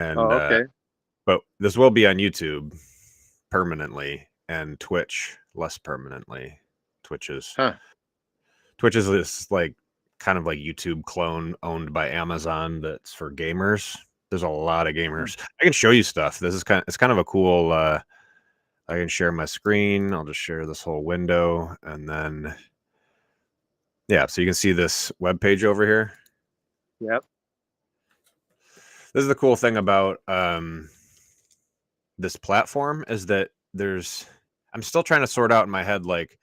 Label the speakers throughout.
Speaker 1: And
Speaker 2: okay.
Speaker 1: but this will be on YouTube permanently and Twitch less permanently. Twitch is
Speaker 2: Huh.
Speaker 1: this like kind of like YouTube clone owned by Amazon that's for gamers. There's a lot of gamers. I can show you stuff. This is it's kind of a cool I can share my screen. I'll just share this whole window and then yeah, so you can see this web page over here.
Speaker 2: Yep.
Speaker 1: This is the cool thing about this platform is that I'm still trying to sort out in my head like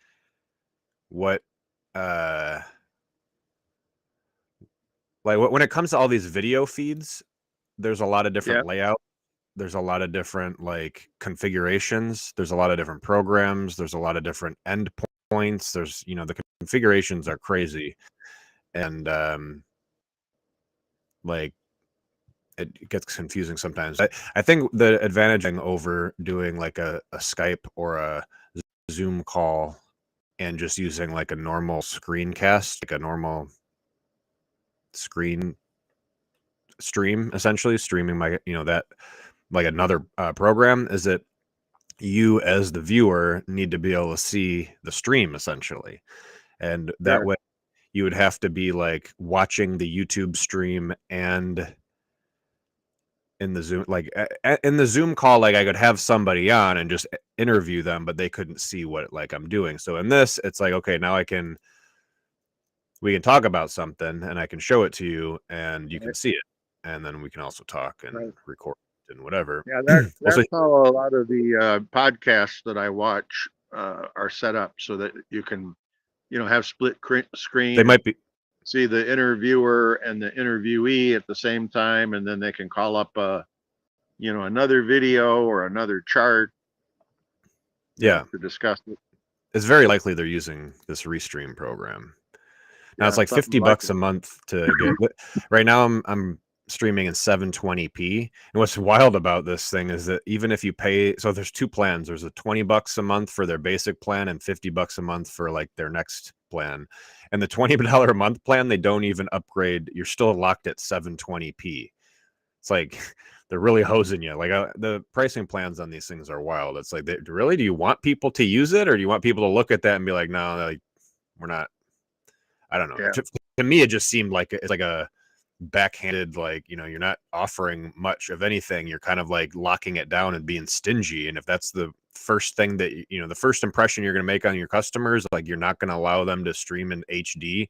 Speaker 1: what when it comes to all these video feeds, there's a lot of different
Speaker 2: Yep.
Speaker 1: layout. There's a lot of different like configurations. There's a lot of different programs. There's a lot of different endpoints. There's, the configurations are crazy. And like it gets confusing sometimes. I think the advantage over doing like a Skype or a Zoom call and just using like a normal screencast, like a normal screen stream, essentially streaming my, that like another program, is that you as the viewer need to be able to see the stream essentially. And that
Speaker 2: Sure.
Speaker 1: way you would have to be like watching the YouTube stream and in the Zoom, like in the Zoom call, like I could have somebody on and just interview them, but they couldn't see what like I'm doing. So in this, it's like, okay, now we can talk about something and I can show it to you and you can see it. And then we can also talk and record and whatever.
Speaker 2: Yeah,
Speaker 1: Also,
Speaker 2: that's how a lot of the podcasts that I watch are set up, so that you can, have split screen.
Speaker 1: they might be,
Speaker 2: see the interviewer and the interviewee at the same time, and then they can call up another video or another chart.
Speaker 1: Yeah,
Speaker 2: to discuss it.
Speaker 1: It's very likely they're using this Restream program. Now it's like $50 a month to get. Right now I'm streaming in 720p. And what's wild about this thing is that even if you pay, so there's two plans. There's a $20 a month for their basic plan and $50 a month for like their next plan. And the $20 a month plan, they don't even upgrade. You're still locked at 720p. It's like they're really hosing you. Like the pricing plans on these things are wild. It's like, really, do you want people to use it, or do you want people to look at that and be like, no, like we're not? I don't know.
Speaker 2: Yeah.
Speaker 1: To me, it just seemed like it's like a backhanded, like, you're not offering much of anything. You're kind of like locking it down and being stingy. And if that's the first thing that, the first impression you're going to make on your customers, like you're not going to allow them to stream in HD,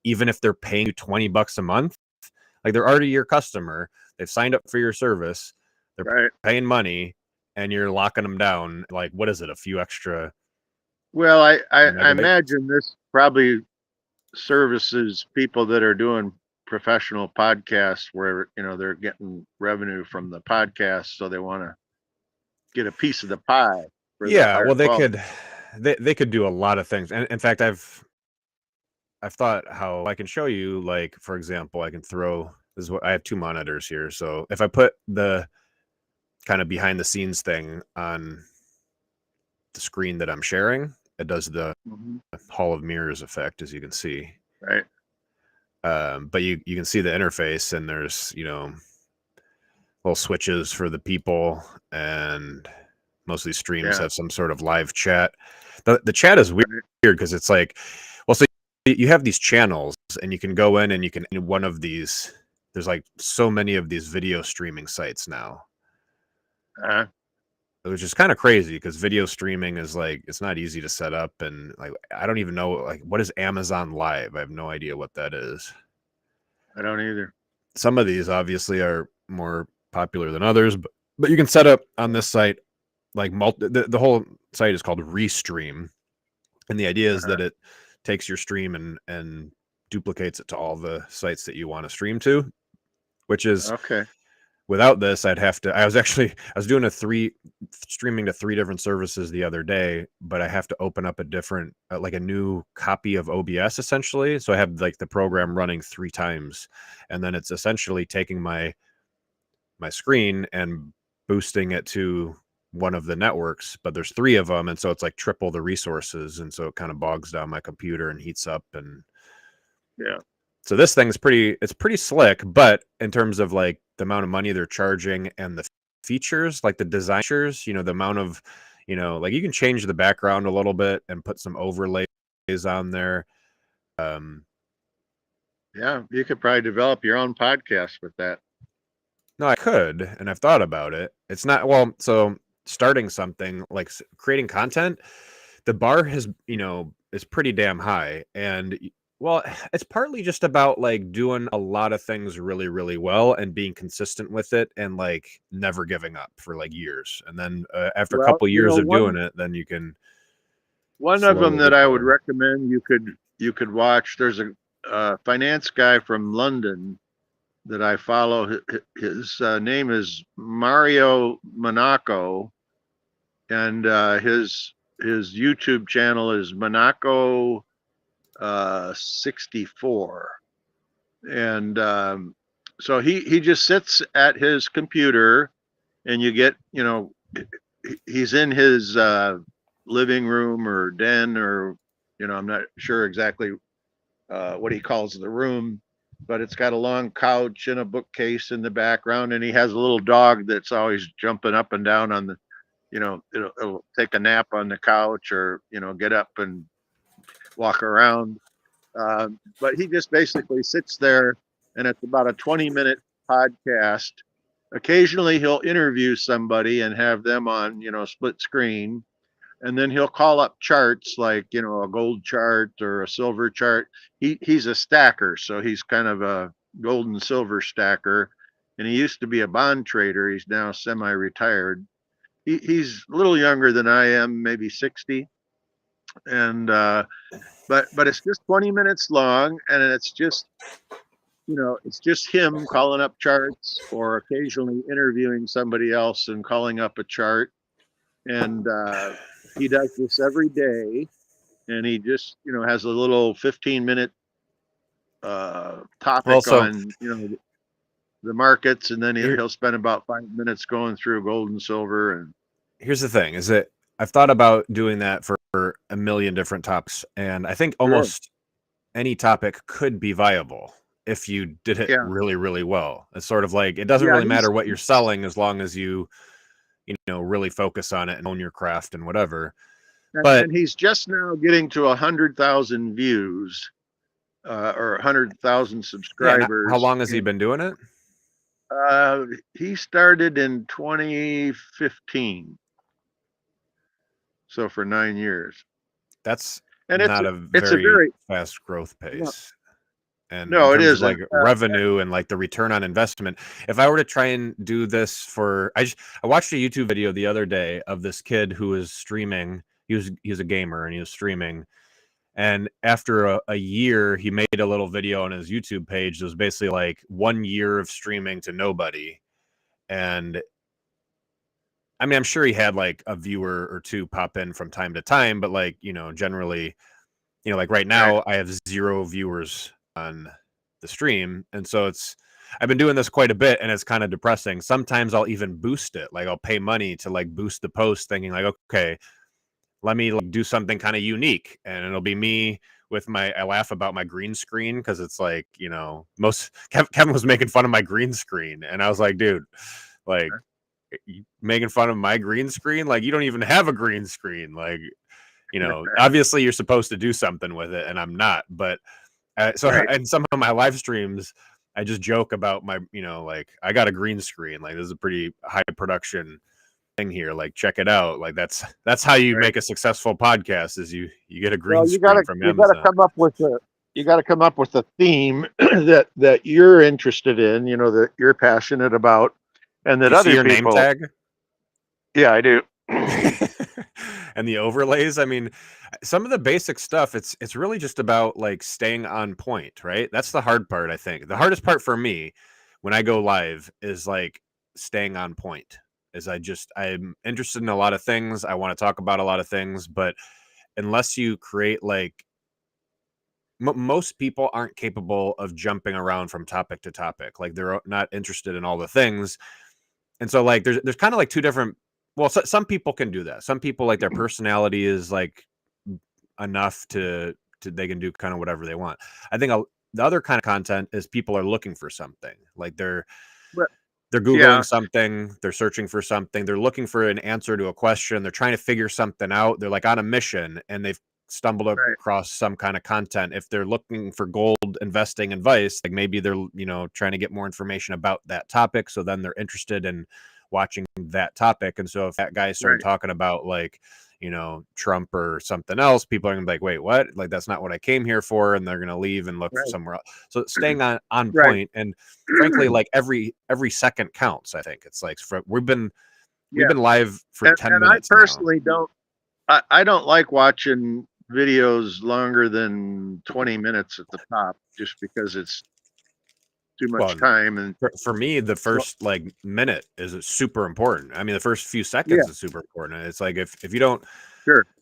Speaker 1: even if they're paying you $20 a month, like they're already your customer. They've signed up for your service. They're paying money and you're locking them down. Like, what is it? A few extra.
Speaker 2: Well, I imagine this probably services people that are doing professional podcasts where they're getting revenue from the podcast, so they want to get a piece of the pie.
Speaker 1: Yeah, well, they could do a lot of things, and in fact, I've thought how I can show you. Like, for example, I can throw this is what I have 2 monitors here. So if I put the kind of behind the scenes thing on the screen that I'm sharing, it does the Hall of Mirrors effect, as you can see.
Speaker 2: Right.
Speaker 1: But you can see the interface, and there's little switches for the people, and most of these streams have some sort of live chat. The chat is weird because it's like, well, so you have these channels, and you can go in and you can in one of these. There's like so many of these video streaming sites now. Which is kind of crazy because video streaming is like, it's not easy to set up. And like, I don't even know, like, what is Amazon Live? I have no idea what that is.
Speaker 2: I don't either.
Speaker 1: Some of these obviously are more popular than others, but you can set up on this site, like the whole site is called Restream. And the idea is that it takes your stream and duplicates it to all the sites that you want to stream to, which is without this, I was doing streaming to 3 different services the other day, but I have to open up a different, like a new copy of OBS essentially. So I have like the program running 3 times, and then it's essentially taking my screen and boosting it to one of the networks, but there's 3 of them. And so it's like triple the resources. And so it kind of bogs down my computer and heats up. And
Speaker 2: yeah.
Speaker 1: So this thing's pretty slick, but in terms of like the amount of money they're charging and the features, like the design features, the amount of, like you can change the background a little bit and put some overlays on there.
Speaker 2: Yeah, you could probably develop your own podcast with that.
Speaker 1: No, I could, and I've thought about it. It's not, well, so starting something like creating content, the bar has, is pretty damn high. And well, it's partly just about like doing a lot of things really, really well and being consistent with it and like never giving up for like years. And then after a couple years of doing it, then you can.
Speaker 2: One of them that I would recommend you could watch. There's a finance guy from London that I follow. His name is Mario Monaco, and his YouTube channel is Monaco 64, and so he just sits at his computer, and you get he's in his living room or den, or I'm not sure exactly what he calls the room, but it's got a long couch and a bookcase in the background, and he has a little dog that's always jumping up and down on the, it'll take a nap on the couch, or get up and walk around. But he just basically sits there, and it's about a 20-minute podcast. Occasionally he'll interview somebody and have them on, split screen. And then he'll call up charts like, a gold chart or a silver chart. He's a stacker, so he's kind of a gold and silver stacker. And he used to be a bond trader. He's now semi-retired. He's a little younger than I am, maybe 60. And but it's just 20 minutes long, and it's just it's just him calling up charts or occasionally interviewing somebody else and calling up a chart. And he does this every day, and he just has a little 15-minute topic on the markets, and then he'll spend about 5 minutes going through gold and silver. And
Speaker 1: here's the thing: is that I've thought about doing that for a million different topics, and I think almost any topic could be viable if you did it really, really well. It's sort of like it doesn't really matter what you're selling as long as you really focus on it and own your craft and whatever.
Speaker 2: And he's just now getting to 100,000 views or 100,000 subscribers.
Speaker 1: How long has he been doing it?
Speaker 2: He started in 2015. So for 9 years.
Speaker 1: That's not a very fast growth pace. And
Speaker 2: no, it is
Speaker 1: like revenue and like the return on investment. If I were to try and do this I watched a YouTube video the other day of this kid who was streaming. He was a gamer and he was streaming. And after a year, he made a little video on his YouTube page. It was basically like 1 year of streaming to nobody. And I mean, I'm sure he had like a viewer or two pop in from time to time, but like, generally, like right now I have 0 viewers on the stream. And so I've been doing this quite a bit, and it's kind of depressing. Sometimes I'll even boost it. Like I'll pay money to like boost the post, thinking like, okay, let me like do something kind of unique. And it'll be me with I laugh about my green screen, because it's like, Kevin was making fun of my green screen. And I was like, dude, like, making fun of my green screen, like you don't even have a green screen, like obviously you're supposed to do something with it, and I'm not. But and some of my live streams I just joke about my like I got a green screen, like this is a pretty high production thing here, like check it out. Like that's how you make a successful podcast, is you get a green screen from Amazon.
Speaker 2: You got to come up with a theme that you're interested in, that you're passionate about. And that other people,
Speaker 1: name tag?
Speaker 2: Yeah, I do.
Speaker 1: And the overlays, I mean, some of the basic stuff, it's really just about like staying on point, right? That's the hard part, I think. The hardest part for me when I go live is like staying on point. I'm interested in a lot of things. I want to talk about a lot of things, but unless you create like most people aren't capable of jumping around from topic to topic. Like they're not interested in all the things. And so like there's kind of like two different, well, some people can do that. Some people, like their personality is like enough to they can do kind of whatever they want. I think the other kind of content is people are looking for something, like they're they're Googling something, they're searching for something, they're looking for an answer to a question, they're trying to figure something out, they're like on a mission and they've stumbled across some kind of content. If they're looking for gold investing advice, like maybe they're, you know, trying to get more information about that topic, so then they're interested in watching that topic. And so if that guy started talking about like, you know, Trump or something else, people are gonna be like, wait, what? Like, that's not what I came here for, and they're gonna leave and look for somewhere else. So staying on point, and frankly, like every second counts. I think it's like we've been live for 10 minutes.
Speaker 2: I personally don't. I don't like watching videos longer than 20 minutes at the top, just because it's too much time. And
Speaker 1: for me, the first like minute is super important. I mean, the first few seconds is super important. It's like if you don't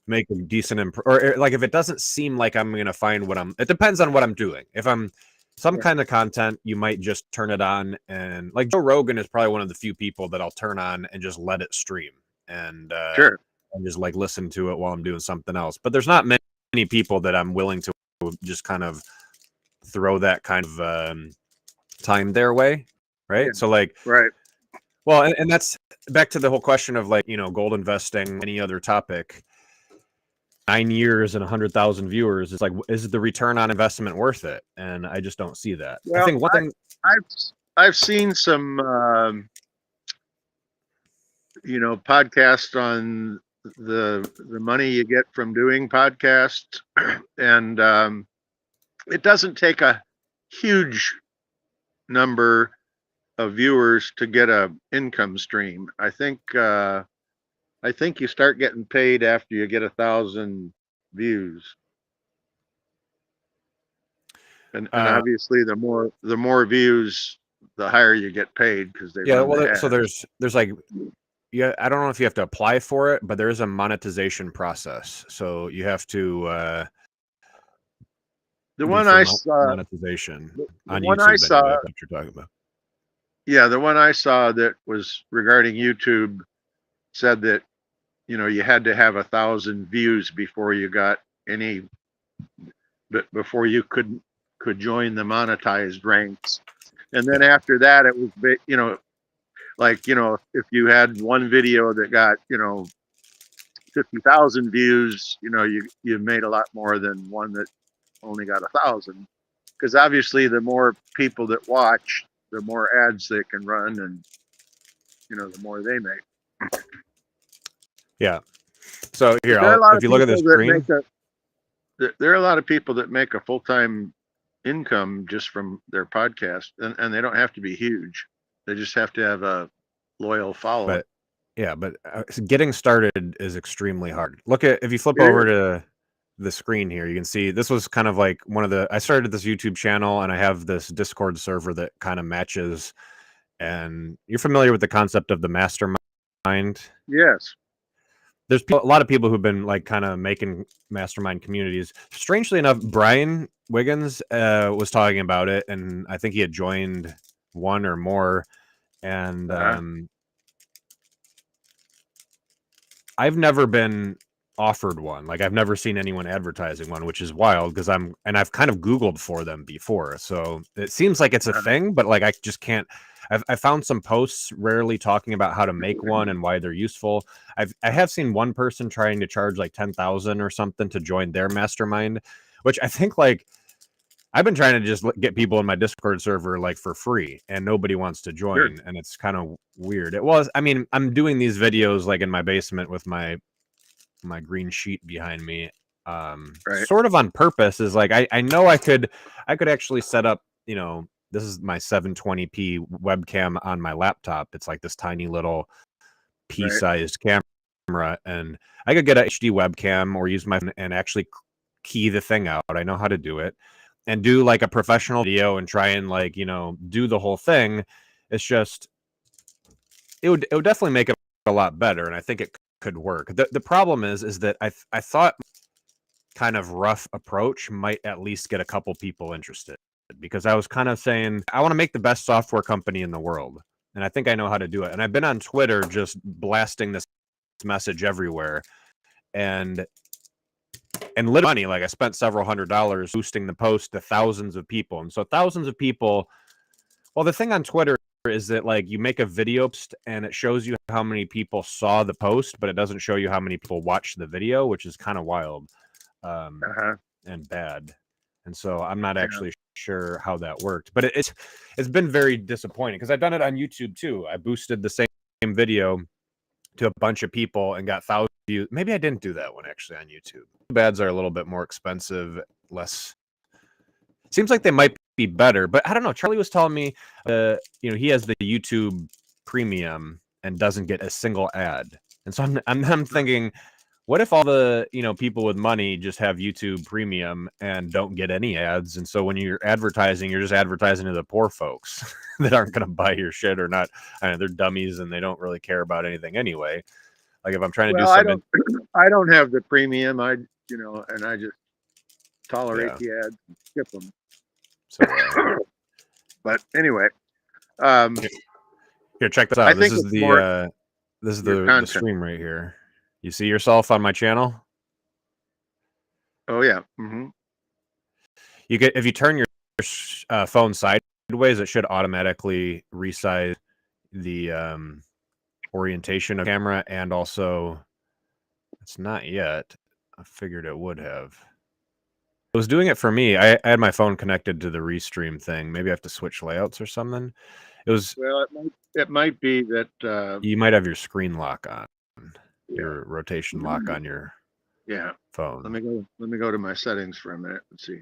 Speaker 1: make a decent or like if it doesn't seem like I'm gonna find what it depends on what I'm doing. If I'm some kind of content, you might just turn it on, and like Joe Rogan is probably one of the few people that I'll turn on and just let it stream and and just like listen to it while I'm doing something else. But there's not many people that I'm willing to just kind of throw that kind of time their way, right? So like, well, and that's back to the whole question of like, you know, gold investing, any other topic. 9 years and 100,000 viewers. It's like, is the return on investment worth it? And I just don't see that.
Speaker 2: Well,
Speaker 1: I think one thing
Speaker 2: I've seen some you know, podcasts on the money you get from doing podcasts, and it doesn't take a huge number of viewers to get a income stream. I think you start getting paid after you get 1,000 views, and obviously the more views, the higher you get paid, because they
Speaker 1: so there's like, I don't know if you have to apply for it, but there is a monetization process. So you have to
Speaker 2: the one I saw
Speaker 1: monetization on
Speaker 2: one
Speaker 1: YouTube.
Speaker 2: I saw,
Speaker 1: what you're talking about.
Speaker 2: Yeah, the one I saw that was regarding YouTube said that, you know, you had to have 1,000 views before you got any, before you could join the monetized ranks. And then after that, it was, you know, like, you know, if you had one video that got, you know, 50,000 views, you know, you made a lot more than one that only got 1,000, because obviously the more people that watch, the more ads they can run, and, you know, the more they make.
Speaker 1: Yeah. So here, if you look at this screen,
Speaker 2: there are a lot of people that make a full-time income just from their podcast, and they don't have to be huge. They just have to have a loyal follower.
Speaker 1: But getting started is extremely hard. Look at, if you flip over to the screen here, you can see this was kind of like I started this YouTube channel, and I have this Discord server that kind of matches. And you're familiar with the concept of the mastermind?
Speaker 2: Yes.
Speaker 1: There's a lot of people who've been like kind of making mastermind communities. Strangely enough, Brian Wiggins was talking about it, and I think he had joined one or more. And I've never been offered one. Like, I've never seen anyone advertising one, which is wild, because I've kind of Googled for them before. So it seems like it's a thing, but like I just can't. I found some posts rarely talking about how to make one and why they're useful. I have seen one person trying to charge like 10,000 or something to join their mastermind, which I think, like, I've been trying to just get people in my Discord server like for free, and nobody wants to join. And it's kind of weird. I mean, I'm doing these videos like in my basement with my green sheet behind me, sort of on purpose. Is like, I know I could actually set up, you know, this is my 720p webcam on my laptop. It's like this tiny little pea-sized camera, and I could get a HD webcam or use my phone and actually key the thing out. I know how to do it, and do like a professional video and try and, like, you know, do the whole thing. It's just, it would definitely make it a lot better, and I think it could work. The problem is that I thought kind of rough approach might at least get a couple people interested, because I was kind of saying, I want to make the best software company in the world, and I think I know how to do it. And I've been on Twitter just blasting this message everywhere, and literally, like, I spent several $100s boosting the post to thousands of people. And so thousands of people, well, the thing on Twitter is that like you make a video post and it shows you how many people saw the post, but it doesn't show you how many people watched the video, which is kind of wild and bad. And so I'm not actually sure how that worked, but it's been very disappointing because I've done it on YouTube too. I boosted the same video to a bunch of people and got thousands of views. Maybe I didn't do that one actually on YouTube. Ads are a little bit more expensive, less. Seems like they might be better, but I don't know. Charlie was telling me, he has the YouTube Premium and doesn't get a single ad, and so I'm thinking, what if all the people with money just have YouTube Premium and don't get any ads, and so when you're advertising, you're just advertising to the poor folks that aren't going to buy your shit or not. I mean, they're dummies and they don't really care about anything anyway. Like if I'm trying to do something,
Speaker 2: I don't have the premium. And I just tolerate the ads and skip them.
Speaker 1: So,
Speaker 2: but anyway,
Speaker 1: here, check this out. This is the stream right here. You see yourself on my channel?
Speaker 2: Oh yeah.
Speaker 1: You get, if you turn your phone sideways, it should automatically resize the orientation of camera, and also it's not yet. I figured it would have. It was doing it for me. I had my phone connected to the Restream thing. Maybe I have to switch layouts or something.
Speaker 2: It might be that
Speaker 1: you might have your screen lock on, your rotation lock on your phone.
Speaker 2: Let me go to my settings for a minute and see.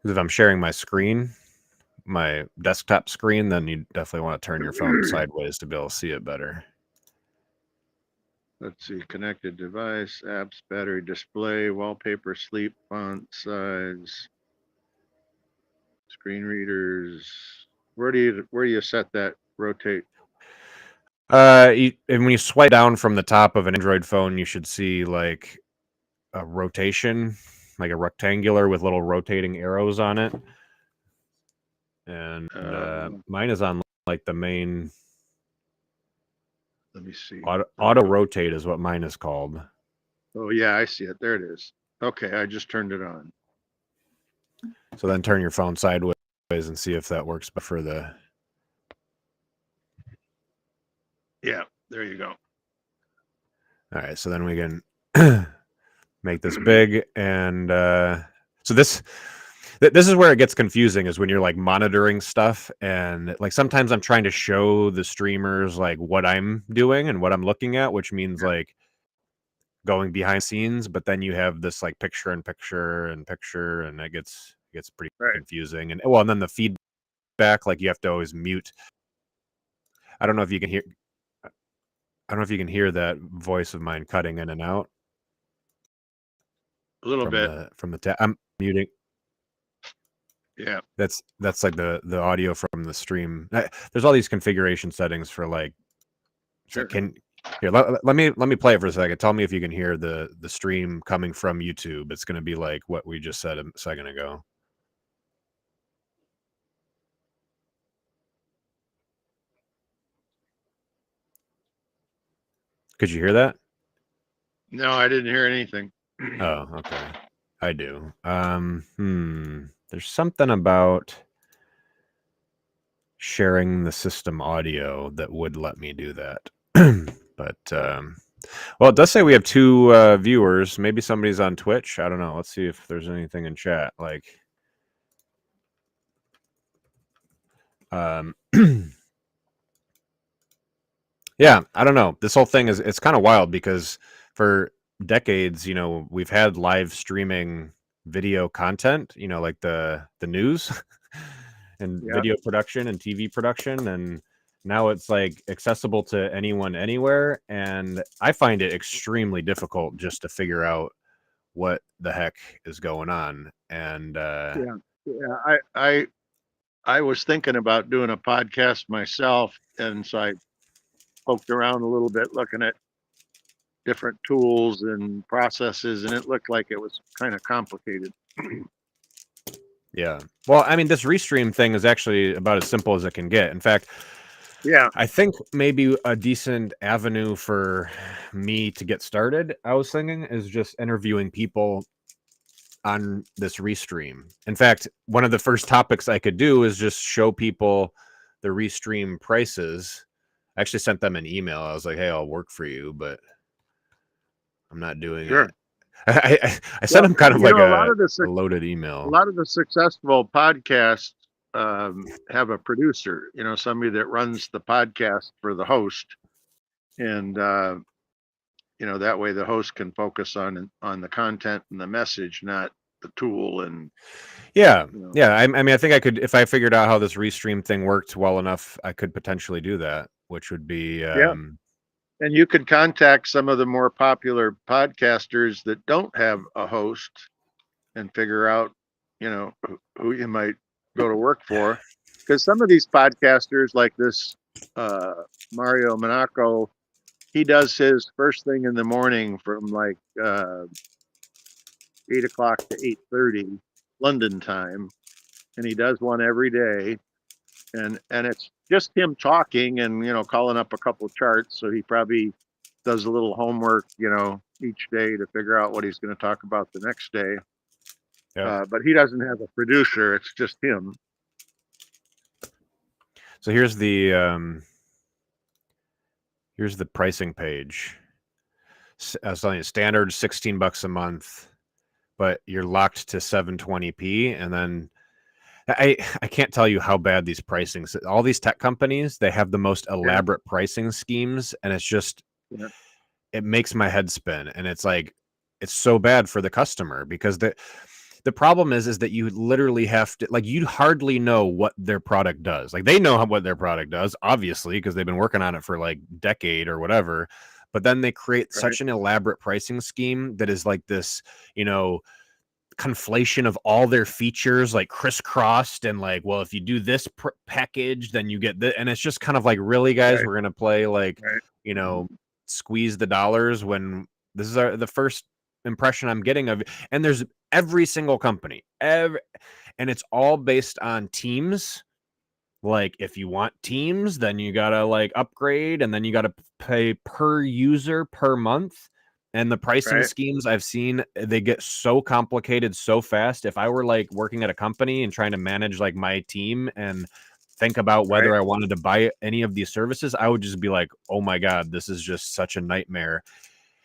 Speaker 1: Because if I'm sharing my screen, my desktop screen, then you definitely want to turn your phone sideways to be able to see it better.
Speaker 2: Let's see, connected device, apps, battery, display, wallpaper, sleep, font size, screen readers. Where do you set that rotate?
Speaker 1: And when you swipe down from the top of an Android phone, you should see like a rotation, like a rectangular with little rotating arrows on it. And mine is on like the main.
Speaker 2: Let me see.
Speaker 1: Auto rotate is what mine is called.
Speaker 2: Oh yeah, I see it. There it is. Okay, I just turned it on.
Speaker 1: So then turn your phone sideways and see if that works for the.
Speaker 2: Yeah, there you go.
Speaker 1: All right, so then we can make this big, and so this is where it gets confusing, is when you're like monitoring stuff, and like sometimes I'm trying to show the streamers like what I'm doing and what I'm looking at, which means like going behind scenes, but then you have this like picture and picture and picture, and it gets pretty confusing. And and then the feedback, like you have to always mute. I don't know if you can hear. I don't know if you can hear that voice of mine cutting in and out.
Speaker 2: A little bit
Speaker 1: from the I'm muting.
Speaker 2: Yeah,
Speaker 1: that's like the audio from the stream. There's all these configuration settings for like. Sure. Let me play it for a second. Tell me if you can hear the stream coming from YouTube. It's going to be like what we just said a second ago. Could you hear that?
Speaker 2: No, I didn't hear anything.
Speaker 1: Oh, okay. I do. There's something about sharing the system audio that would let me do that. But well, it does say we have 2 viewers. Maybe somebody's on Twitch. I don't know. Let's see if there's anything in chat. Like, yeah, I don't know. This whole thing it's kind of wild because for decades, we've had live streaming video content, like the news and video production and TV production, and now it's like accessible to anyone anywhere, and I find it extremely difficult just to figure out what the heck is going on. And
Speaker 2: I was thinking about doing a podcast myself, and so I poked around a little bit looking at different tools and processes, and it looked like it was kind of complicated.
Speaker 1: Yeah. Well, I mean, this Restream thing is actually about as simple as it can get. In fact, I think maybe a decent avenue for me to get started, I was thinking, is just interviewing people on this Restream. In fact, one of the first topics I could do is just show people the Restream prices. I actually sent them an email. I was like, hey, I'll work for you, but I'm not doing
Speaker 2: Sure.
Speaker 1: it. I sent them kind of like
Speaker 2: a lot
Speaker 1: a
Speaker 2: of the
Speaker 1: loaded
Speaker 2: a
Speaker 1: email.
Speaker 2: lot of the successful podcasts have a producer, somebody that runs the podcast for the host, and that way the host can focus on the content and the message, not the tool. And
Speaker 1: Yeah. I mean, I think I could, if I figured out how this Restream thing worked well enough, I could potentially do that, which would be
Speaker 2: and you could contact some of the more popular podcasters that don't have a host and figure out, who you might go to work for. Because some of these podcasters, like this Mario Monaco, he does his first thing in the morning from like 8 o'clock to 8:30 London time, and he does one every day, and it's just him talking and calling up a couple of charts. So he probably does a little homework, each day to figure out what he's going to talk about the next day. But he doesn't have a producer; it's just him.
Speaker 1: So here's the pricing page. I was telling you, standard $16 a month, but you're locked to 720p, and then I can't tell you how bad these pricings. All these tech companies, they have the most elaborate pricing schemes, and it's just it makes my head spin. And it's like it's so bad for the customer, because the problem is that you literally have to, like, you hardly know what their product does. Like, they know what their product does, obviously, because they've been working on it for like decade or whatever. But then they create such an elaborate pricing scheme that is like this, conflation of all their features, like crisscrossed, and like, well, if you do this package, then you get this. And it's just kind of like, really, guys, we're gonna play like, squeeze the dollars, when this is the first impression I'm getting of it. And there's every single company, and it's all based on teams. Like, if you want teams, then you gotta like upgrade, and then you gotta pay per user per month. And the pricing schemes I've seen, they get so complicated so fast. If I were like working at a company and trying to manage like my team and think about whether I wanted to buy any of these services, I would just be like, oh my God, this is just such a nightmare.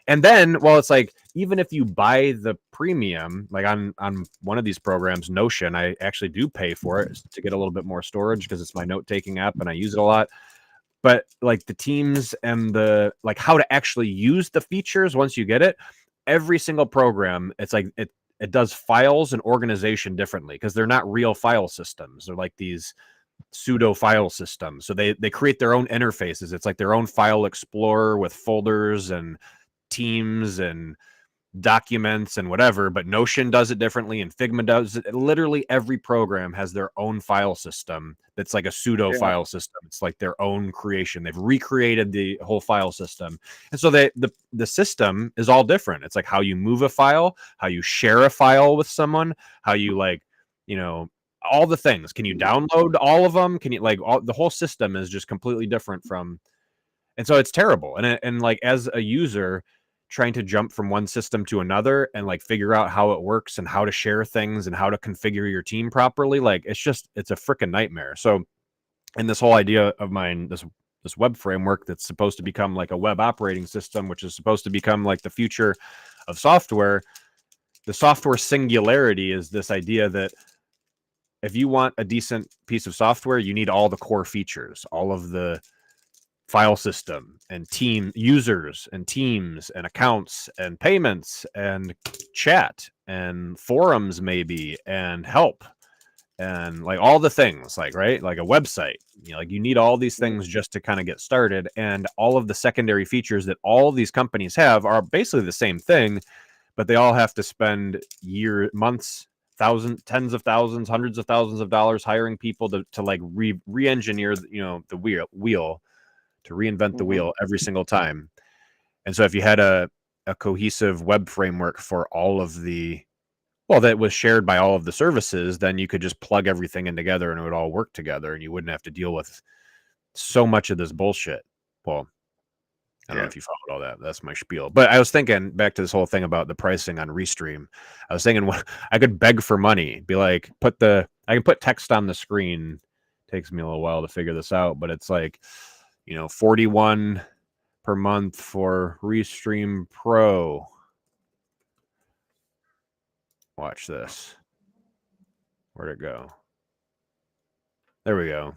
Speaker 1: And then, well, it's like, even if you buy the premium, like on one of these programs, Notion, I actually do pay for it to get a little bit more storage, because it's my note-taking app and I use it a lot. But like the teams and the like how to actually use the features once you get it, every single program, it's like it does files and organization differently, because they're not real file systems. They're like these pseudo file systems. So they create their own interfaces. It's like their own file explorer with folders and teams and documents and whatever. But Notion does it differently, and Figma does it. Literally every program has their own file system that's like a pseudo file system. It's like their own creation. They've recreated the whole file system. And so the system is all different. It's like how you move a file, how you share a file with someone, how you like, all the things. Can you download all of them? Can you like the whole system is just completely different from. And so it's terrible. And like, as a user trying to jump from one system to another and like figure out how it works and how to share things and how to configure your team properly, like it's a freaking nightmare. So, and this whole idea of mine, this web framework that's supposed to become like a web operating system, which is supposed to become like the future of software, the software singularity is this idea that if you want a decent piece of software, you need all the core features, all of the file system and team users and teams and accounts and payments and chat and forums, maybe, and help, and like all the things, like, right, like a website, like you need all these things just to kind of get started. And all of the secondary features that all these companies have are basically the same thing, but they all have to spend months, tens of thousands, hundreds of thousands of dollars hiring people to like re-engineer the wheel to reinvent the wheel every single time. And so if you had a cohesive web framework for all of that was shared by all of the services, then you could just plug everything in together and it would all work together, and you wouldn't have to deal with so much of this bullshit. Well, I don't know if you followed all that. That's my spiel. But I was thinking back to this whole thing about the pricing on Restream. I was thinking, I could beg for money, be like, I can put text on the screen takes me a little while to figure this out, but it's like, you know, 41 per month for Restream Pro. Watch this. Where'd it go? There we go.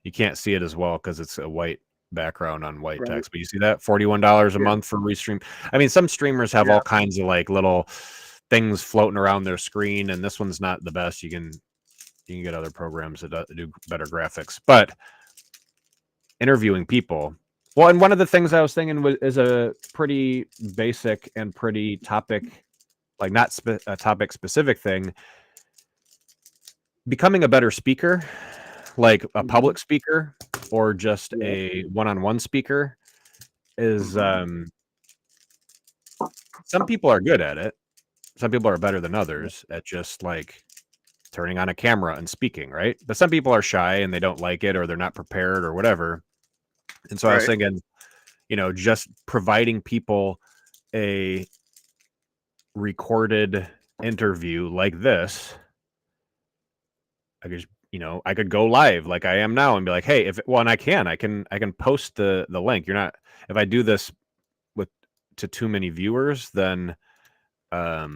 Speaker 1: You can't see it as well because it's a white background on white text, but you see that $41 a month for Restream. I mean, some streamers have all kinds of like little things floating around their screen, and this one's not the best. You can get other programs that do better graphics, but interviewing people. Well, and one of the things I was thinking is a pretty basic and pretty topic, like not a topic specific thing. Becoming a better speaker, like a public speaker or just a one-on-one speaker, is some people are good at it. Some people are better than others at just like turning on a camera and speaking, right? But some people are shy and they don't like it, or they're not prepared or whatever. And so I was thinking, you know, just providing people a recorded interview like this, I could go live like I am now and be like, hey, and I can post the link. If I do this to too many viewers, then I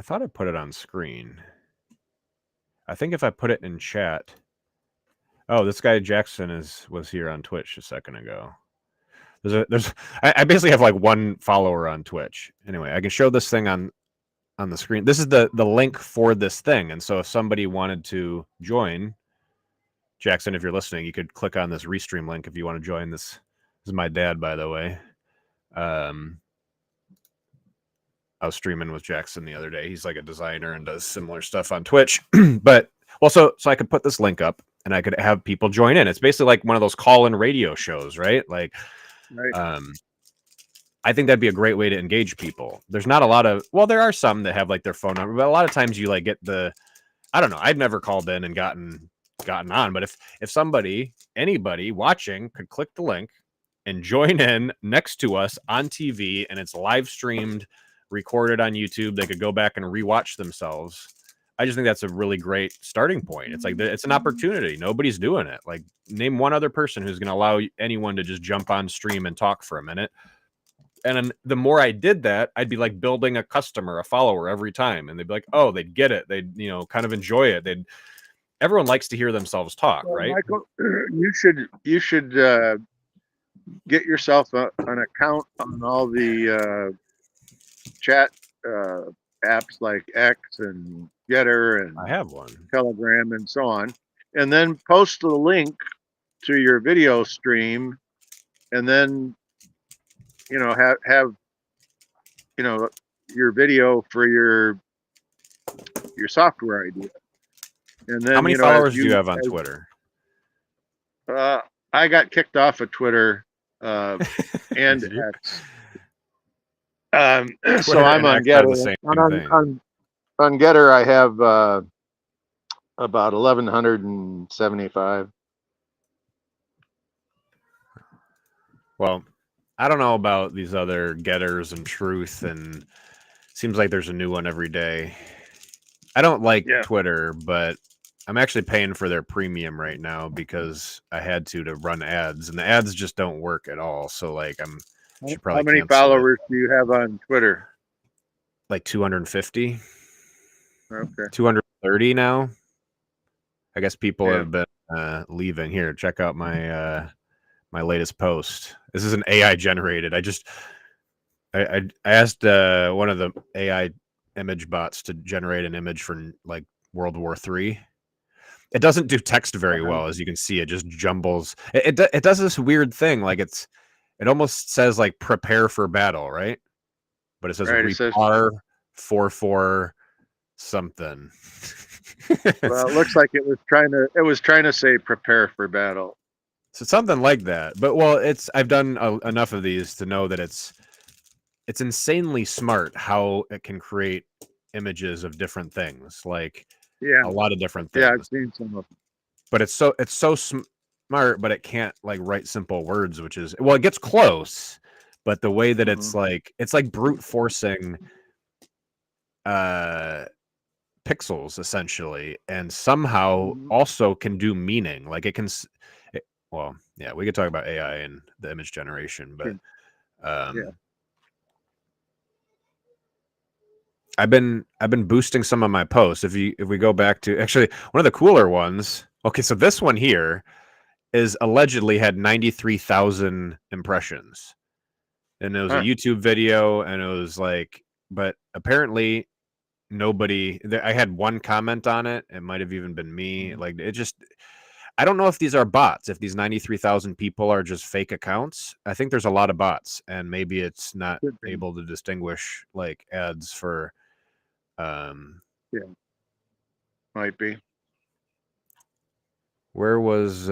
Speaker 1: thought I put it on screen. I think if I put it in chat. Oh, this guy Jackson was here on Twitch a second ago. I basically have like one follower on Twitch. Anyway, I can show this thing on the screen. This is the link for this thing. And so if somebody wanted to join, Jackson, if you're listening, you could click on this Restream link if you want to join this. This is my dad, by the way. I was streaming with Jackson the other day. He's like a designer and does similar stuff on Twitch. But also, so I could put this link up and I could have people join in. It's basically like one of those call-in radio shows, right? Like, I think that'd be a great way to engage people. There's not a lot of, well, there are some that have like their phone number, but a lot of times you like get I don't know. I've never called in and gotten on, but if anybody watching could click the link and join in next to us on TV, and it's live streamed, recorded on YouTube, they could go back and rewatch themselves. I just think that's a really great starting point. It's like, it's an opportunity. Nobody's doing it. Like, name one other person who's going to allow anyone to just jump on stream and talk for a minute. And the more I did that, I'd be like building a customer, a follower every time. And they'd be like, oh, they'd get it. They'd, kind of enjoy it. Everyone likes to hear themselves talk, right?
Speaker 2: Michael, you should get yourself an account on all the chat apps like X and Getter and
Speaker 1: I have one,
Speaker 2: Telegram and so on, and then post the link to your video stream, and then have your video for your software idea. And then
Speaker 1: how many followers do you have on Twitter?
Speaker 2: I got kicked off of Twitter and X. So I'm on Getter. On Getter, I have about 1,175.
Speaker 1: Well, I don't know about these other Getters and Truth, and seems like there's a new one every day. I don't like Twitter, but I'm actually paying for their premium right now because I had to run ads, and the ads just don't work at all. So like, should probably.
Speaker 2: How many followers do you have on Twitter?
Speaker 1: Like 250.
Speaker 2: Okay.
Speaker 1: 230 now. I guess people have been leaving. Here, check out my my latest post. This is an AI generated. I asked one of the AI image bots to generate an image for like World War III. It doesn't do text very well, as you can see. It just jumbles. It does this weird thing, like it almost says like prepare for battle, right? But it says repar 44 something.
Speaker 2: Well, it looks like it was trying to say prepare for battle.
Speaker 1: So something like that. But I've done enough of these to know that it's insanely smart how it can create images of different things, like a lot of different things.
Speaker 2: Yeah, I've seen some of them.
Speaker 1: But it's so smart, but it can't like write simple words, which is, it gets close, but the way that it's like brute forcing pixels essentially, and somehow also can do meaning. Like it can. Well, yeah, we could talk about AI and the image generation, but I've been boosting some of my posts. If we go back to actually one of the cooler ones. Okay, so this one here is allegedly had 93,000 impressions, and it was a YouTube video, and it was like, but apparently nobody. I had one comment on it. It might have even been me. Like it just. I don't know if these are bots, if these 93,000 people are just fake accounts. I think there's a lot of bots, and maybe it's not able to distinguish like ads for.
Speaker 2: Might be.
Speaker 1: Where was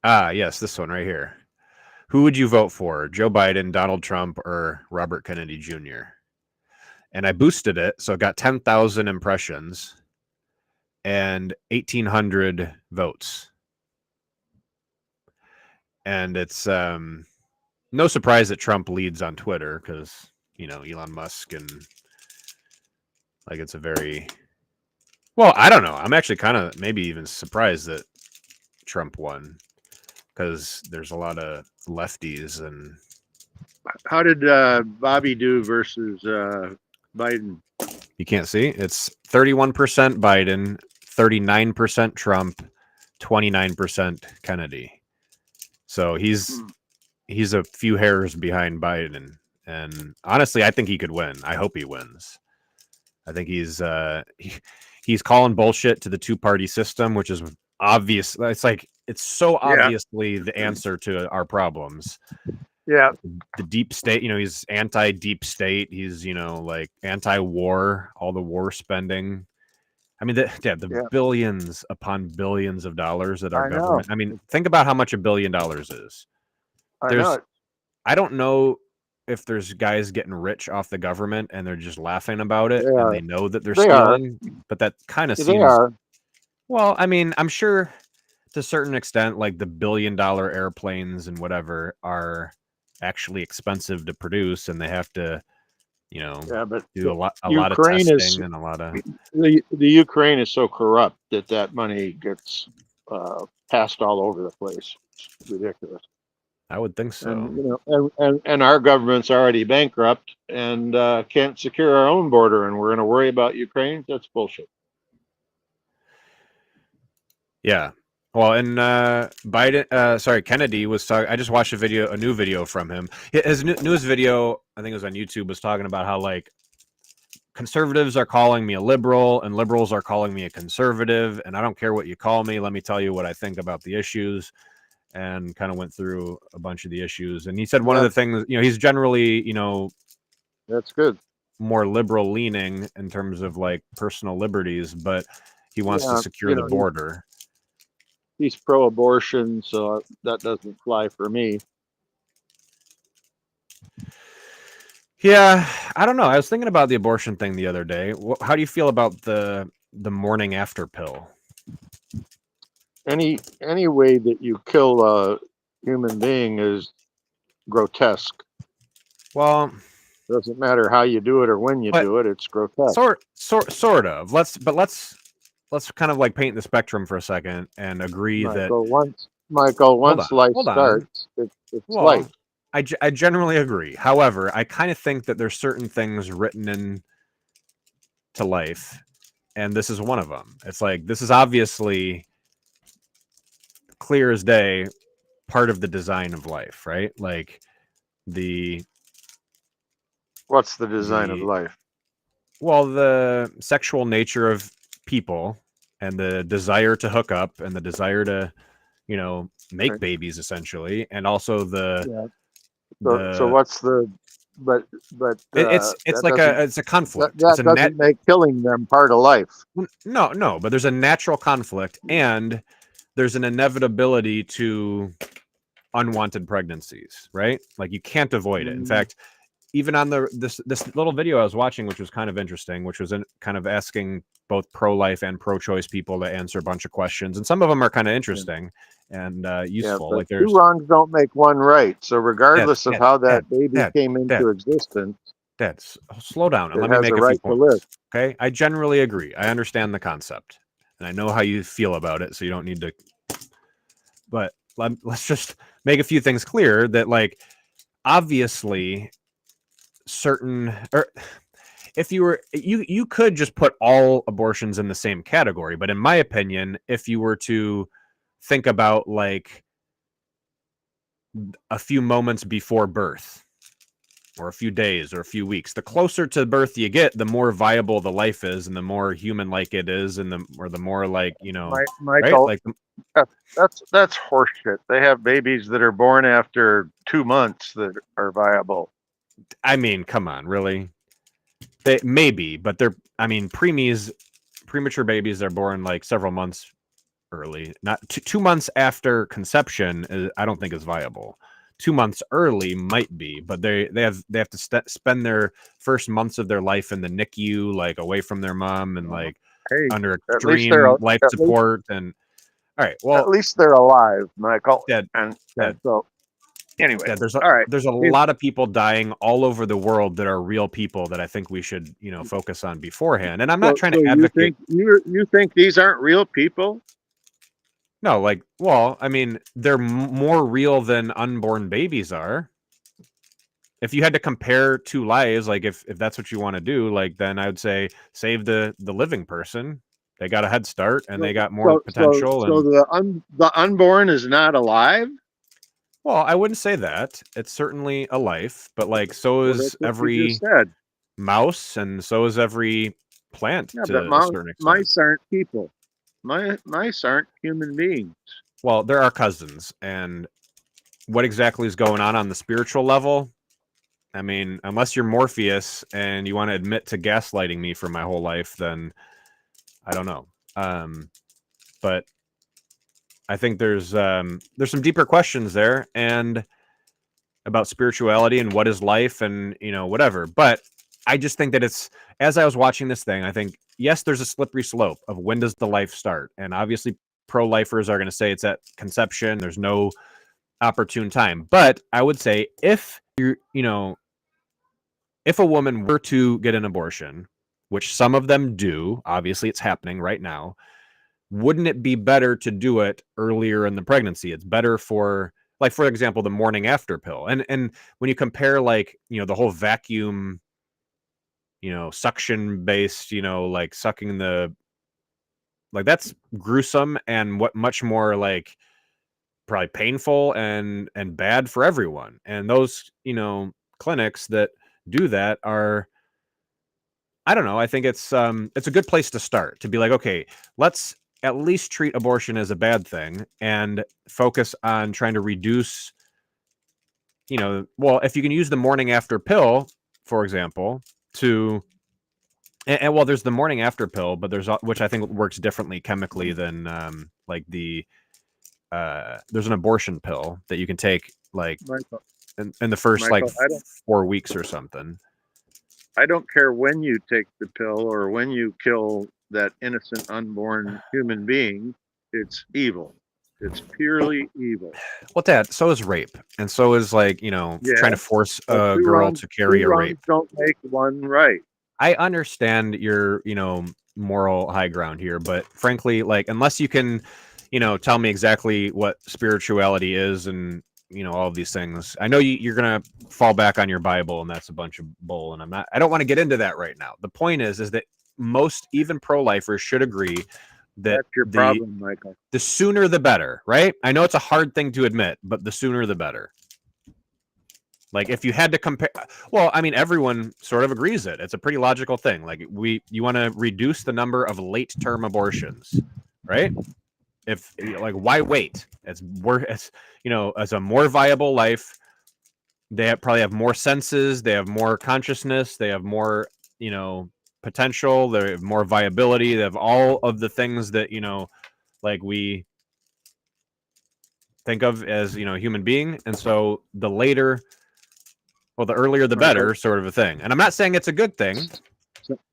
Speaker 1: yes, this one right here. Who would you vote for? Joe Biden, Donald Trump, or Robert Kennedy Jr.? And I boosted it, so it got 10,000 impressions and 1,800 votes. And it's no surprise that Trump leads on Twitter because, you know, Elon Musk, and like it's a very, well, I don't know. I'm actually kind of maybe even surprised that Trump won because there's a lot of lefties. And
Speaker 2: how did Bobby do versus Biden?
Speaker 1: You can't see. It's 31% Biden, 39% Trump, 29% Kennedy. So he's a few hairs behind Biden. And honestly, I think he could win. I hope he wins. I think he's calling bullshit to the two-party system, which is obvious. It's like it's so obviously the answer to our problems.
Speaker 2: Yeah.
Speaker 1: The deep state, you know, he's anti-deep state. He's, you know, like anti-war, all the war spending. I mean, the billions upon billions of dollars that our government. I mean, think about how much $1 billion is. I don't know if there's guys getting rich off the government and they're just laughing about it and they know that they're stealing, but that kind of seems. Well, I mean, I'm sure to a certain extent, like the $1 billion airplanes and whatever are actually expensive to produce, and they have to, you know, do a lot of testing and a lot of.
Speaker 2: The Ukraine is so corrupt that money gets passed all over the place. It's ridiculous.
Speaker 1: I would think so.
Speaker 2: And, you know, and our government's already bankrupt and can't secure our own border, and we're going to worry about Ukraine. That's bullshit.
Speaker 1: Yeah. Well, and Kennedy was talking. I just watched a new video from him. His newest video, I think it was on YouTube, was talking about how like conservatives are calling me a liberal and liberals are calling me a conservative, and I don't care what you call me. Let me tell you what I think about the issues, and kind of went through a bunch of the issues. And he said one of the things, you know, he's generally, you know,
Speaker 2: that's good,
Speaker 1: more liberal leaning in terms of like personal liberties, but he wants to secure the border.
Speaker 2: He's pro-abortion, so that doesn't fly for me.
Speaker 1: Yeah, I don't know. I was thinking about the abortion thing the other day. How do you feel about the morning after pill?
Speaker 2: Any way that you kill a human being is grotesque.
Speaker 1: Well,
Speaker 2: doesn't matter how you do it or when you do it; it's grotesque.
Speaker 1: Sort of. Let's kind of like paint the spectrum for a second and agree that
Speaker 2: once life starts, it's life.
Speaker 1: I generally agree. However, I kind of think that there's certain things written in to life, and this is one of them. It's like this is obviously clear as day part of the design of life, right? Like
Speaker 2: what's the design of life?
Speaker 1: Well, the sexual nature of people and the desire to hook up and the desire to, you know, make babies essentially, and also
Speaker 2: so what's the
Speaker 1: it's like it's a conflict.
Speaker 2: That doesn't make killing them part of life.
Speaker 1: No, but there's a natural conflict and there's an inevitability to unwanted pregnancies, right? Like you can't avoid it. In fact, even on this little video I was watching, which was kind of interesting, which was kind of asking both pro-life and pro-choice people to answer a bunch of questions, and some of them are kind of interesting and useful. Like
Speaker 2: there's two wrongs don't make one right. So regardless of how that baby came into existence,
Speaker 1: Dad, slow down and
Speaker 2: It
Speaker 1: let me
Speaker 2: has a
Speaker 1: make a few
Speaker 2: right to live.
Speaker 1: points. Okay, I generally agree. I understand the concept, and I know how you feel about it, so you don't need to. But let's just make a few things clear that, like, obviously, certain or if you were you could just put all abortions in the same category, but in my opinion, if you were to think about like a few moments before birth or a few days or a few weeks, the closer to birth you get, the more viable the life is and the more human like it is, and the more like, right,
Speaker 2: Michael,
Speaker 1: like
Speaker 2: that's horseshit. They have babies that are born after 2 months that are viable.
Speaker 1: I mean, come on, really? They maybe, but I mean, premature babies are born like several months early. Not 2 months after conception, I don't think is viable. 2 months early might be, but they have to spend their first months of their life in the NICU, like away from their mom and like
Speaker 2: Hey,
Speaker 1: under
Speaker 2: at least they're
Speaker 1: extreme life support. And all right,
Speaker 2: at
Speaker 1: well,
Speaker 2: least they're alive, Michael.
Speaker 1: Dad,
Speaker 2: And
Speaker 1: Dad,
Speaker 2: so anyway,
Speaker 1: Dad,
Speaker 2: all right.
Speaker 1: there's a lot of people dying all over the world that are real people that I think we should focus on beforehand. And I'm not trying to
Speaker 2: you
Speaker 1: advocate.
Speaker 2: think these aren't real people?
Speaker 1: No, like, well, I mean, they're more real than unborn babies are. If you had to compare two lives, like if that's what you want to do, like then I would say save the living person. They got a head start and they got more potential.
Speaker 2: So
Speaker 1: And
Speaker 2: the unborn is not alive.
Speaker 1: well, I wouldn't say that. It's certainly a life, but like so
Speaker 2: Well,
Speaker 1: is
Speaker 2: that's what you just
Speaker 1: every
Speaker 2: said.
Speaker 1: mouse and so is every plant
Speaker 2: Yeah, but
Speaker 1: to a certain extent.
Speaker 2: mice aren't people. Mice aren't human beings.
Speaker 1: Well, there are cousins, and what exactly is going on the spiritual level? I mean, unless you're Morpheus and you want to admit to gaslighting me for my whole life, then I don't know. But I think there's some deeper questions there and about spirituality and what is life and whatever. But I just think that as I was watching this thing, I think yes, there's a slippery slope of when does the life start, and obviously pro-lifers are going to say it's at conception. There's no opportune time, but I would say if if a woman were to get an abortion, which some of them do, obviously it's happening right now, wouldn't it be better to do it earlier in the pregnancy? It's better for, like, for example, the morning after pill. And when you compare, like, the whole vacuum, suction based, like sucking like that's gruesome and what much more like probably painful and bad for everyone. And those, clinics that do that are, I don't know. I think it's a good place to start to be like, okay, let's at least treat abortion as a bad thing and focus on trying to reduce, well, if you can use the morning after pill, for example, to and well, there's the morning after pill, but which I think works differently chemically than like there's an abortion pill that you can take like
Speaker 2: Michael,
Speaker 1: in the first like
Speaker 2: Michael,
Speaker 1: 4 weeks or something.
Speaker 2: I don't care when you take the pill or when you kill that innocent unborn human being. It's evil. It's purely evil.
Speaker 1: Well, Dad, so is rape, and so is like trying to
Speaker 2: Yeah,
Speaker 1: force
Speaker 2: but
Speaker 1: a girl to carry
Speaker 2: two
Speaker 1: a
Speaker 2: wrongs
Speaker 1: rape.
Speaker 2: don't make one right.
Speaker 1: I understand your moral high ground here, but frankly, like unless you can, tell me exactly what spirituality is and all of these things, I know you're gonna fall back on your Bible, and that's a bunch of bull. And I don't want to get into that right now. The point is that most even pro-lifers should agree that
Speaker 2: That's your problem, Michael.
Speaker 1: the sooner the better, right? I know it's a hard thing to admit, but the sooner the better. Like if you had to compare, well, I mean, everyone sort of agrees it's a pretty logical thing. Like you want to reduce the number of late term abortions, right? If like, why wait? It's as a more viable life. They probably have more senses. They have more consciousness. They have more, potential. They have more viability. They have all of the things that, like we think of as, human being. And so the earlier the better, sort of a thing. And I'm not saying it's a good thing.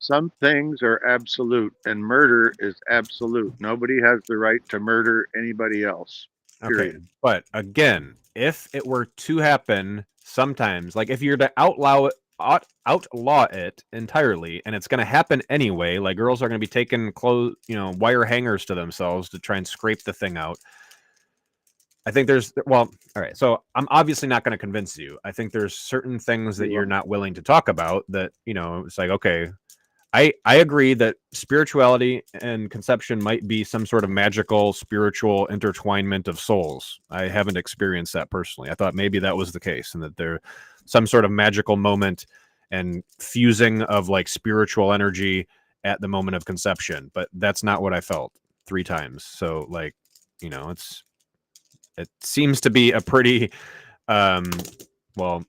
Speaker 2: Some things are absolute, and murder is absolute. Nobody has the right to murder anybody else. Period.
Speaker 1: Okay. But again, if it were to happen sometimes, like if you're to outlaw outlaw it entirely, and it's going to happen anyway. Like girls are going to be taking clothes, wire hangers to themselves to try and scrape the thing out. I think all right. So I'm obviously not going to convince you. I think there's certain things that you're not willing to talk about that, it's like, okay, I agree that spirituality and conception might be some sort of magical spiritual intertwinement of souls. I haven't experienced that personally. I thought maybe that was the case and that there some sort of magical moment and fusing of like spiritual energy at the moment of conception, but that's not what I felt 3 times. So like, it seems to be a pretty well,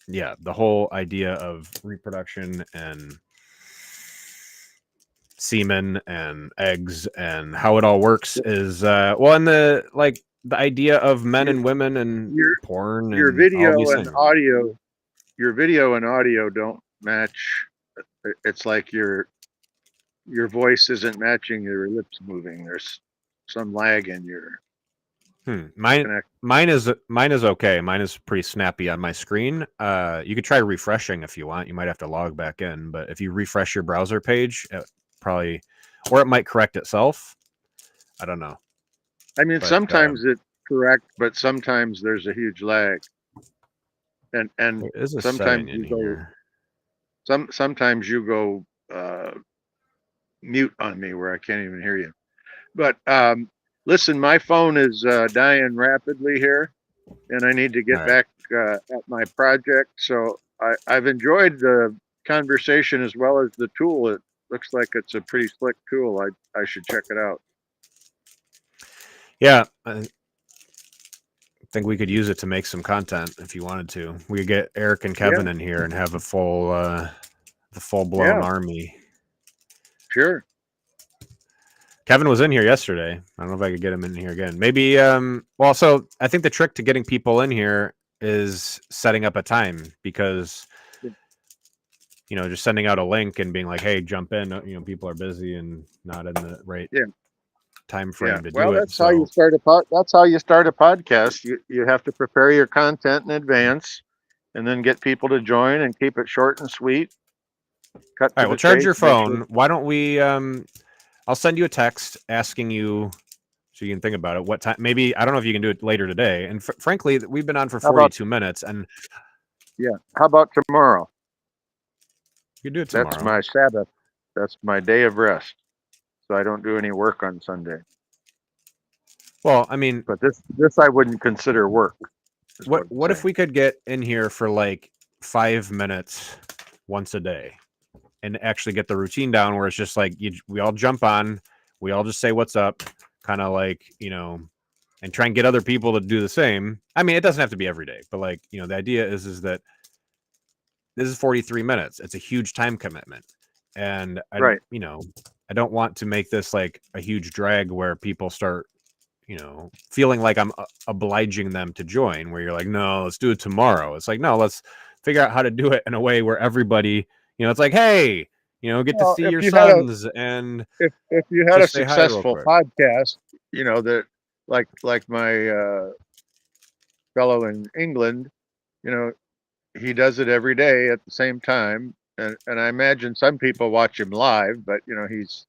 Speaker 1: yeah, the whole idea of reproduction and semen and eggs and how it all works is and the idea of men and women and
Speaker 2: your
Speaker 1: porn
Speaker 2: your
Speaker 1: and all these
Speaker 2: video and
Speaker 1: things.
Speaker 2: audio don't match. It's like your voice isn't matching your lips moving. There's some lag in your
Speaker 1: Mine is okay. Mine is pretty snappy on my screen. You could try refreshing if you want. You might have to log back in, but if you refresh your browser page, probably, or it might correct itself. I don't know.
Speaker 2: I mean, sometimes it's correct, but sometimes there's a huge lag. And
Speaker 1: there is a
Speaker 2: sometimes
Speaker 1: setting in here.
Speaker 2: Sometimes you go mute on me where I can't even hear you. But listen, my phone is dying rapidly here, and I need to get back at my project. So I've enjoyed the conversation as well as the tool. It looks like it's a pretty slick tool. I should check it out.
Speaker 1: Yeah, I think we could use it to make some content if you wanted to. We could get Eric and Kevin in here and have a the full-blown army.
Speaker 2: Sure.
Speaker 1: Kevin was in here yesterday. I don't know if I could get him in here again. Maybe, so I think the trick to getting people in here is setting up a time because, just sending out a link and being like, hey, jump in, people are busy and not in the right time frame to do it.
Speaker 2: That's how you start that's how you start a podcast. You have to prepare your content in advance and then get people to join and keep it short and sweet.
Speaker 1: All right, well, charge your phone. Why don't we, I'll send you a text asking you so you can think about it. What time? Maybe, I don't know if you can do it later today. And frankly, we've been on for 42 minutes. And
Speaker 2: how about tomorrow?
Speaker 1: You can do it tomorrow.
Speaker 2: That's my Sabbath. That's my day of rest. So I don't do any work on Sunday.
Speaker 1: Well, I mean,
Speaker 2: but this I wouldn't consider work.
Speaker 1: What if we could get in here for like 5 minutes once a day and actually get the routine down where it's just like we all jump on, we all just say what's up, kind of like, and try and get other people to do the same. I mean, it doesn't have to be every day, but like, the idea is that this is 43 minutes. It's a huge time commitment. And I don't want to make this like a huge drag where people start, feeling like I'm obliging them to join, where you're like, no, let's do it tomorrow. It's like, no, let's figure out how to do it in a way where everybody, it's like, hey, get to see your sons. And
Speaker 2: if you had a successful podcast, that like my fellow in England, he does it every day at the same time. And I imagine some people watch him live, but he's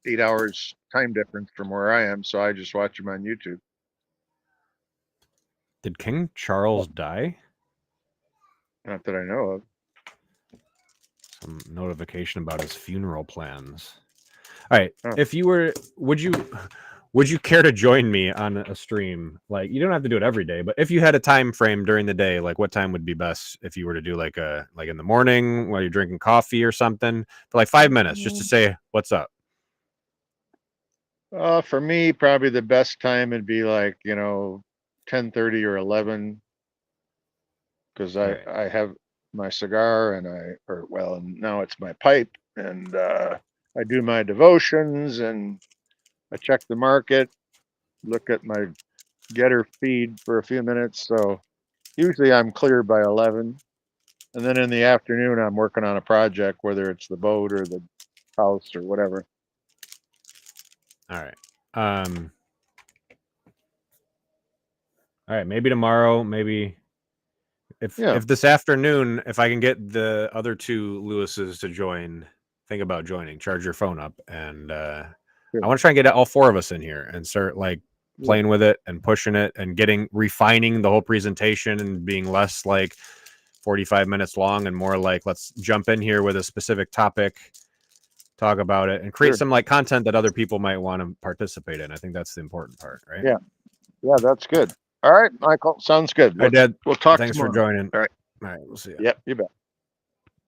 Speaker 2: 8 hours time difference from where I am, so I just watch him on YouTube.
Speaker 1: Did King Charles die?
Speaker 2: Not that I know of.
Speaker 1: Some notification about his funeral plans. All right. If you were, would you care to join me on a stream? Like, you don't have to do it every day, but if you had a time frame during the day, like what time would be best if you were to do like in the morning while you're drinking coffee or something for like 5 minutes just to say what's up?
Speaker 2: For me, probably the best time would be like 10:30 or 11, because I have my cigar and and now it's my pipe, and I do my devotions and I check the market, look at my getter feed for a few minutes. So usually I'm clear by 11, and then in the afternoon I'm working on a project, whether it's the boat or the house or whatever.
Speaker 1: All right. All right, maybe tomorrow, maybe if this afternoon, if I can get the other two Lewises to join, think about joining. Charge your phone up, and I want to try and get all four of us in here and start like playing with it and pushing it and refining the whole presentation and being less like 45 minutes long and more like, let's jump in here with a specific topic, talk about it, and create some like content that other people might want to participate in. I think that's the important part, right?
Speaker 2: Yeah, that's good. All right, Michael, sounds good.
Speaker 1: Hi, Dad.
Speaker 2: We'll talk
Speaker 1: Thanks
Speaker 2: tomorrow.
Speaker 1: for joining.
Speaker 2: All right,
Speaker 1: we'll see you.
Speaker 2: Yep, you bet.